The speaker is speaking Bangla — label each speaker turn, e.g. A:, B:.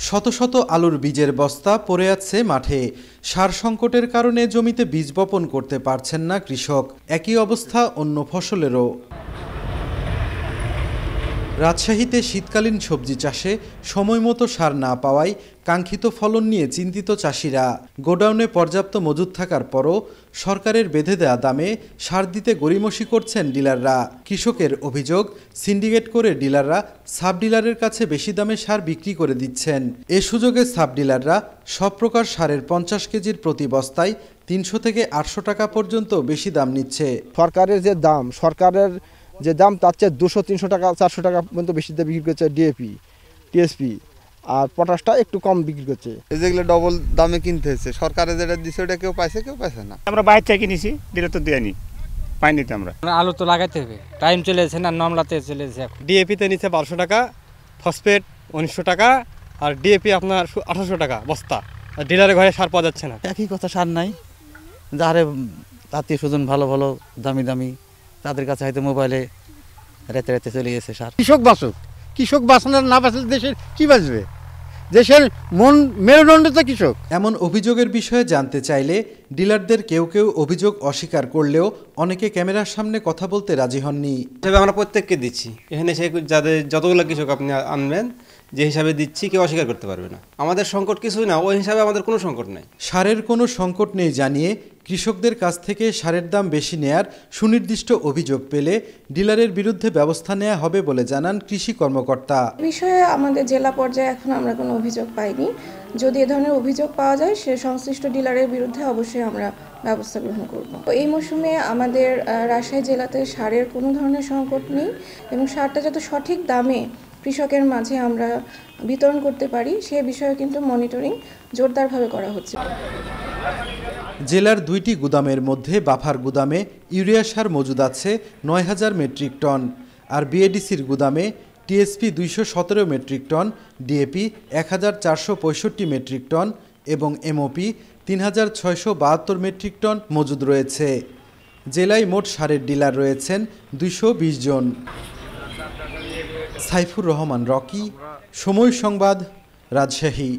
A: শত শত আলুর বীজের বস্তা পড়ে আছে মাঠে। সার সংকটের কারণে জমিতে বীজ বপন করতে পারছেন না কৃষক। একই অবস্থা অন্য ফসলেরও। রাজশাহীতে শীতকালীন সবজি চাষে সময়মতো সার না পাওয়ায় কাঙ্ক্ষিত ফলন নিয়ে চিন্তিত চাষিরা। গোডাউনে পর্যাপ্ত মজুদ থাকার পরও সরকারের বেঁধে দেয়া দামে সার দিতে গড়িমসি করছেন ডিলাররা। কৃষকের অভিযোগ, সিন্ডিকেট করে ডিলাররা সাব ডিলারের কাছে বেশি দামে সার বিক্রি করে দিচ্ছেন। এ সুযোগে সাব ডিলাররা সব প্রকার সারের 50 কেজির প্রতি বস্তায় 300 থেকে 800 টাকা পর্যন্ত বেশি দাম নিচ্ছে।
B: সরকারের যে দাম তার চেয়ে 200-300 টাকা 400 টাকা পর্যন্ত বেশি দিয়ে বিক্রি করছে ডিএপি, টিএসপি, আর পটাশটা একটু কম বিক্রি করছে।
C: যেগুলো ডবল দামে কিনতে হচ্ছে, সরকারে যেটা দিচ্ছে ওটা কেউ পাইছে না।
D: আমরা বাইরে থেকে কিনেছি, দিলে তো দেয়নি, পাইনি তো আমরা।
E: আলু তো লাগাইতে হবে, টাইম চলে যাচ্ছে না, নমলাতে চলে যাচ্ছে।
F: ডিএপিতে নিচ্ছে 1200 টাকা, ফসফেট 1900 টাকা, আর ডিএপি আপনার 1800 টাকা বস্তা। আর ডিলারের ঘরে সার পাওয়া যাচ্ছে না।
G: একই কথা, সার নাই। যারে আত্মীয় স্বজন ভালো ভালো দামি তাদের কাছে হয়তো মোবাইলে রাতে চলে গেছে সার।
H: কৃষক বাঁচানোর না বাঁচলে দেশের কি বাঁচবে? দেশের মেরুদণ্ড তো কৃষক।
A: এমন অভিযোগের বিষয়ে জানতে চাইলে ডিলারদের কেউ কেউ অভিযোগ অস্বীকার করলেও অনেকে ক্যামেরার সামনে কথা বলতে রাজি হননি।
I: আমরা প্রত্যেককে দিচ্ছি, এখানে সে যাদের যতগুলো কৃষক আপনি আনবেন যে হিসাবে দিচ্ছি কেউ অস্বীকার করতে পারবে না। আমাদের সংকট কিছুই না, ওই হিসাবে আমাদের কোনো সংকট নেই।
A: সারের কোনো সংকট নেই জানিয়ে কৃষকদের কাছ থেকে সারের দাম বেশি নেয়ার সুনির্দিষ্ট অভিযোগ পেলে ডিলারের বিরুদ্ধে ব্যবস্থা নেওয়া হবে বলে জানান কৃষি কর্মকর্তা।
J: বিষয়ে আমাদের জেলা পর্যায়ে এখন আমরা কোনো অভিযোগ পাইনি। যদি এ ধরনের অভিযোগ পাওয়া যায় সে সংশ্লিষ্ট ডিলারের বিরুদ্ধে অবশ্যই আমরা ব্যবস্থা গ্রহণ করব। এই মৌসুমে আমাদের রাজশাহী জেলাতে সারের কোনো ধরনের সংকট নেই এবং সারটা যাতে সঠিক দামে কৃষকের মাঝে আমরা বিতরণ করতে পারি সে বিষয়ে কিন্তু মনিটরিং জোরদারভাবে করা হচ্ছে।
A: জেলার 2টি গুদামের মধ্যে বাফার গুদামে ইউরিয়া সার মজুদ আছে 9000 মেট্রিক টন, আর বিএডিসির গুদামে TSP 217 metric ton, DAP 1465 metric ton এবং এমওপি 3672 মেট্রিক টন মজুদ রয়েছে। জেলায় মোট সারের ডিলার রয়েছেন 220 জন। সাইফুর রহমান রকি, সময় সংবাদ, রাজশাহী।